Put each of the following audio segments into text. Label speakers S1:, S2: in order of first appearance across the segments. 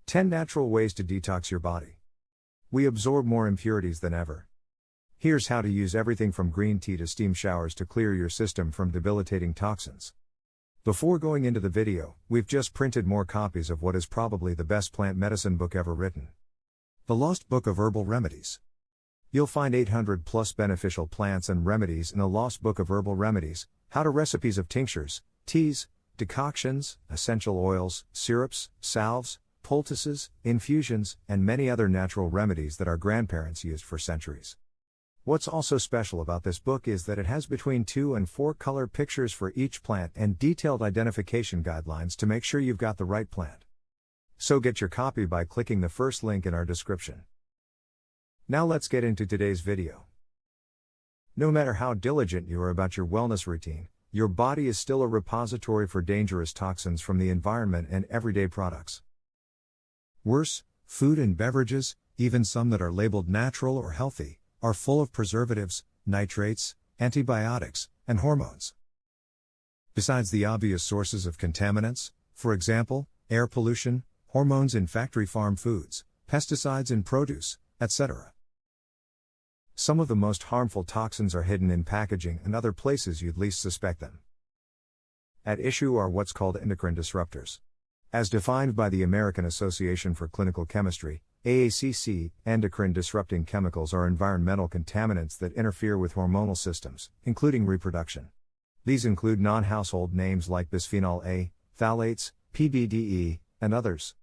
S1: 10 Natural Ways to Detox Your Body. We absorb more impurities than ever. Here's how to use everything from green tea to steam showers to clear your system from debilitating toxins. Before going into the video, we've just printed more copies of what is probably the best plant medicine book ever written. The Lost Book of Herbal Remedies. You'll find 800 plus beneficial plants and remedies in the Lost Book of Herbal Remedies, how-to recipes of tinctures, teas, decoctions, essential oils, syrups, salves, poultices, infusions, and many other natural remedies that our grandparents used for centuries. What's also special about this book is that it has between 2 and 4 color pictures for each plant and detailed identification guidelines to make sure you've got the right plant. So get your copy by clicking the first link in our description. Now let's get into today's video. No matter how diligent you are about your wellness routine, your body is still a repository for dangerous toxins from the environment and everyday products. Worse, food and beverages, even some that are labeled natural or healthy, are full of preservatives, nitrates, antibiotics, and hormones. Besides the obvious sources of contaminants, for example, air pollution, hormones in factory farm foods, pesticides in produce, etc. Some of the most harmful toxins are hidden in packaging and other places you'd least suspect them. At issue are what's called endocrine disruptors. As defined by the American Association for Clinical Chemistry, AACC, endocrine disrupting chemicals are environmental contaminants that interfere with hormonal systems, including reproduction. These include non-household names like bisphenol A, phthalates, PBDE, and others.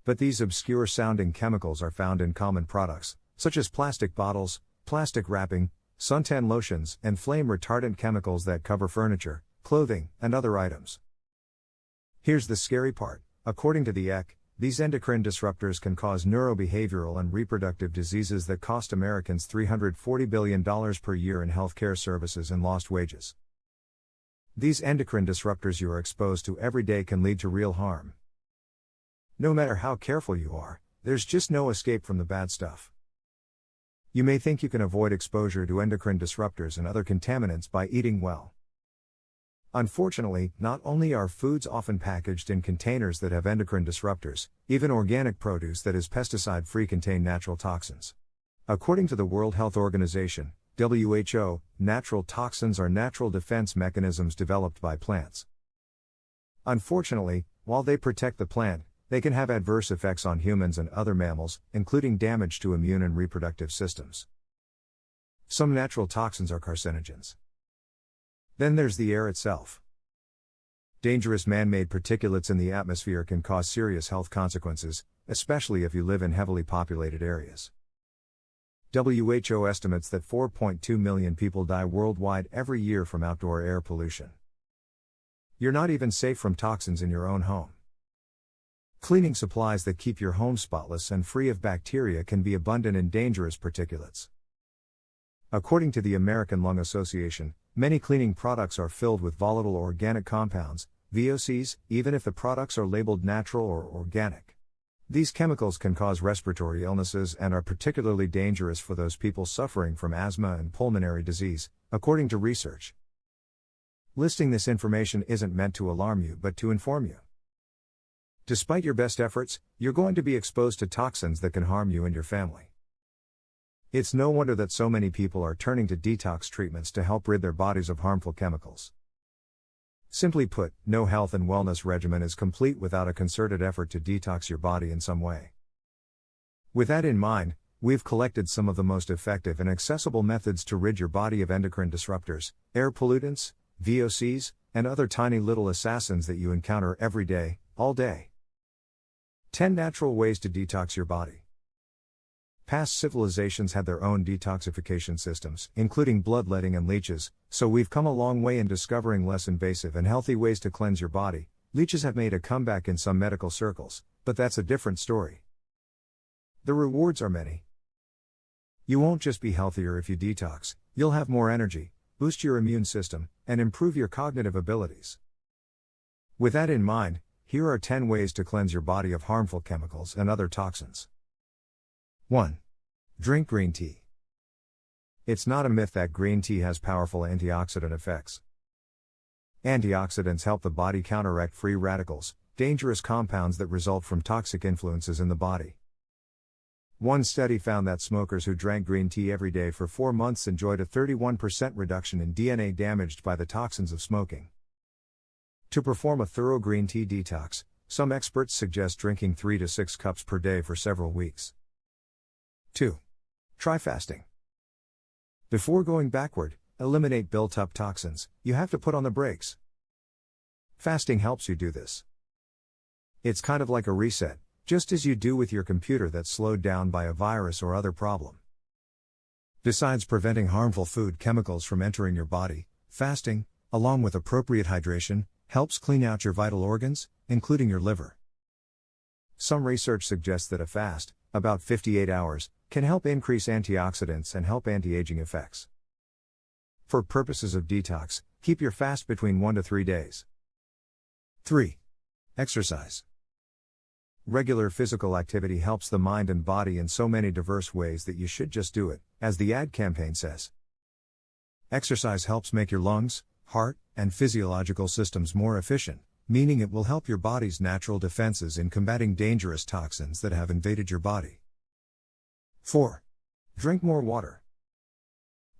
S1: But these obscure-sounding chemicals are found in common products, such as plastic bottles, plastic wrapping, suntan lotions, and flame-retardant chemicals that cover furniture, clothing, and other items. Here's the scary part. According to the EC, these endocrine disruptors can cause neurobehavioral and reproductive diseases that cost Americans $340 billion per year in healthcare services and lost wages. These endocrine disruptors you are exposed to every day can lead to real harm. No matter how careful you are, there's just no escape from the bad stuff. You may think you can avoid exposure to endocrine disruptors and other contaminants by eating well. Unfortunately, not only are foods often packaged in containers that have endocrine disruptors, even organic produce that is pesticide-free contain natural toxins. According to the World Health Organization, WHO, natural toxins are natural defense mechanisms developed by plants. Unfortunately, while they protect the plant, they can have adverse effects on humans and other mammals, including damage to immune and reproductive systems. Some natural toxins are carcinogens. Then there's the air itself. Dangerous man-made particulates in the atmosphere can cause serious health consequences, especially if you live in heavily populated areas. WHO estimates that 4.2 million people die worldwide every year from outdoor air pollution. You're not even safe from toxins in your own home. Cleaning supplies that keep your home spotless and free of bacteria can be abundant in dangerous particulates. According to the American Lung Association, many cleaning products are filled with volatile organic compounds, VOCs, even if the products are labeled natural or organic. These chemicals can cause respiratory illnesses and are particularly dangerous for those people suffering from asthma and pulmonary disease, according to research. Listing this information isn't meant to alarm you but to inform you. Despite your best efforts, you're going to be exposed to toxins that can harm you and your family. It's no wonder that so many people are turning to detox treatments to help rid their bodies of harmful chemicals. Simply put, no health and wellness regimen is complete without a concerted effort to detox your body in some way. With that in mind, we've collected some of the most effective and accessible methods to rid your body of endocrine disruptors, air pollutants, VOCs, and other tiny little assassins that you encounter every day, all day. 10 Natural Ways to Detox Your Body. Past civilizations had their own detoxification systems, including bloodletting and leeches, so we've come a long way in discovering less invasive and healthy ways to cleanse your body. Leeches have made a comeback in some medical circles, but that's a different story. The rewards are many. You won't just be healthier if you detox, you'll have more energy, boost your immune system, and improve your cognitive abilities. With that in mind, here are 10 ways to cleanse your body of harmful chemicals and other toxins. 1. Drink green tea. It's not a myth that green tea has powerful antioxidant effects. Antioxidants help the body counteract free radicals, dangerous compounds that result from toxic influences in the body. One study found that smokers who drank green tea every day for 4 months enjoyed a 31% reduction in DNA damaged by the toxins of smoking. To perform a thorough green tea detox, some experts suggest drinking 3 to 6 cups per day for several weeks. 2. Try fasting. Before going backward, eliminate built-up toxins, you have to put on the brakes. Fasting helps you do this. It's kind of like a reset, just as you do with your computer that's slowed down by a virus or other problem. Besides preventing harmful food chemicals from entering your body, fasting, along with appropriate hydration, helps clean out your vital organs, including your liver. Some research suggests that a fast, about 58 hours, can help increase antioxidants and help anti-aging effects. For purposes of detox, keep your fast between 1 to 3 days. 3. Exercise. Regular physical activity helps the mind and body in so many diverse ways that you should just do it, as the ad campaign says. Exercise helps make your lungs, heart, and physiological systems more efficient, meaning it will help your body's natural defenses in combating dangerous toxins that have invaded your body. 4. Drink more water.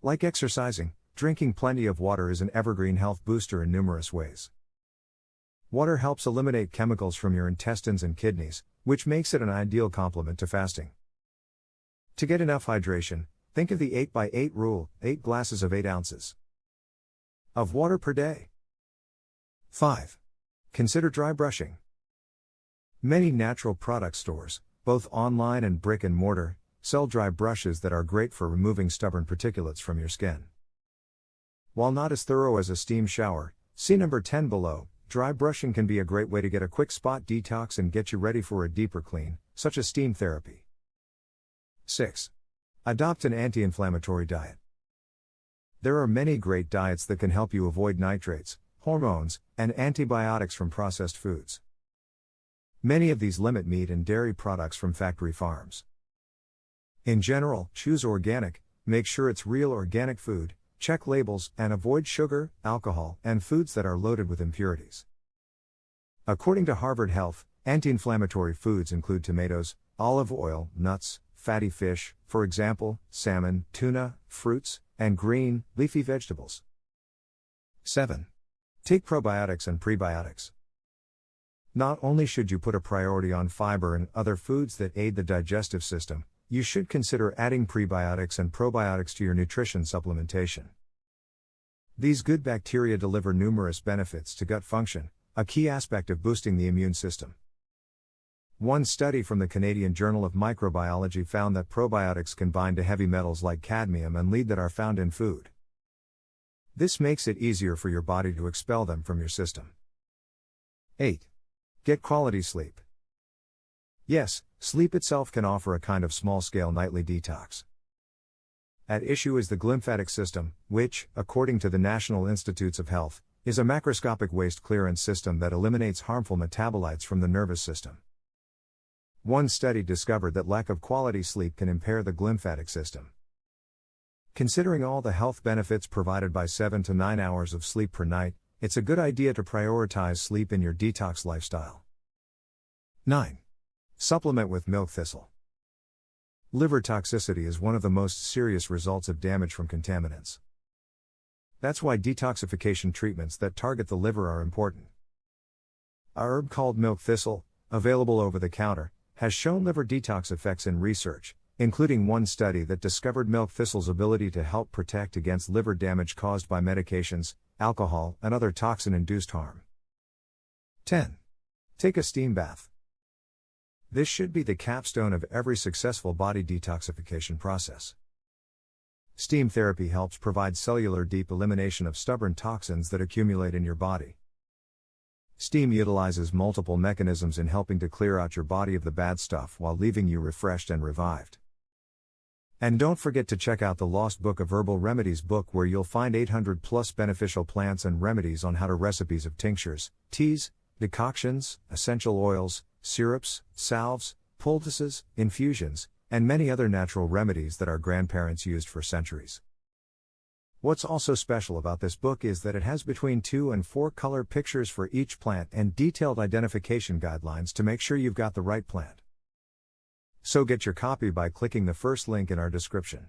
S1: Like exercising, drinking plenty of water is an evergreen health booster in numerous ways. Water helps eliminate chemicals from your intestines and kidneys, which makes it an ideal complement to fasting. To get enough hydration, think of the 8x8 rule, 8 glasses of 8 ounces of water per day. 5. Consider dry brushing. Many natural product stores, both online and brick and mortar, sell dry brushes that are great for removing stubborn particulates from your skin. While not as thorough as a steam shower, see number 10 below. Dry brushing can be a great way to get a quick spot detox and get you ready for a deeper clean, such as steam therapy. 6. Adopt an anti-inflammatory diet. There are many great diets that can help you avoid nitrates, hormones, and antibiotics from processed foods. Many of these limit meat and dairy products from factory farms. In general, choose organic, make sure it's real organic food, check labels, and avoid sugar, alcohol, and foods that are loaded with impurities. According to Harvard Health, anti-inflammatory foods include tomatoes, olive oil, nuts, fatty fish, for example, salmon, tuna, fruits, and green, leafy vegetables. 7. Take probiotics and prebiotics. Not only should you put a priority on fiber and other foods that aid the digestive system, you should consider adding prebiotics and probiotics to your nutrition supplementation. These good bacteria deliver numerous benefits to gut function, a key aspect of boosting the immune system. One study from the Canadian Journal of Microbiology found that probiotics can bind to heavy metals like cadmium and lead that are found in food. This makes it easier for your body to expel them from your system. 8. Get quality sleep. Yes, sleep itself can offer a kind of small-scale nightly detox. At issue is the glymphatic system, which, according to the National Institutes of Health, is a macroscopic waste clearance system that eliminates harmful metabolites from the nervous system. One study discovered that lack of quality sleep can impair the glymphatic system. Considering all the health benefits provided by 7 to 9 hours of sleep per night, it's a good idea to prioritize sleep in your detox lifestyle. 9. Supplement with milk thistle. Liver toxicity is one of the most serious results of damage from contaminants. That's why detoxification treatments that target the liver are important. A herb called milk thistle, available over the counter, has shown liver detox effects in research, including one study that discovered milk thistle's ability to help protect against liver damage caused by medications, alcohol, and other toxin-induced harm. 10. Take a steam bath. This should be the capstone of every successful body detoxification process. Steam therapy helps provide cellular deep elimination of stubborn toxins that accumulate in your body. Steam utilizes multiple mechanisms in helping to clear out your body of the bad stuff while leaving you refreshed and revived. And don't forget to check out the Lost Book of Herbal Remedies book, where you'll find 800 plus beneficial plants and remedies on how to recipes of tinctures, teas, decoctions, essential oils, syrups, salves, poultices, infusions, and many other natural remedies that our grandparents used for centuries. What's also special about this book is that it has between 2 and 4 color pictures for each plant and detailed identification guidelines to make sure you've got the right plant. So get your copy by clicking the first link in our description.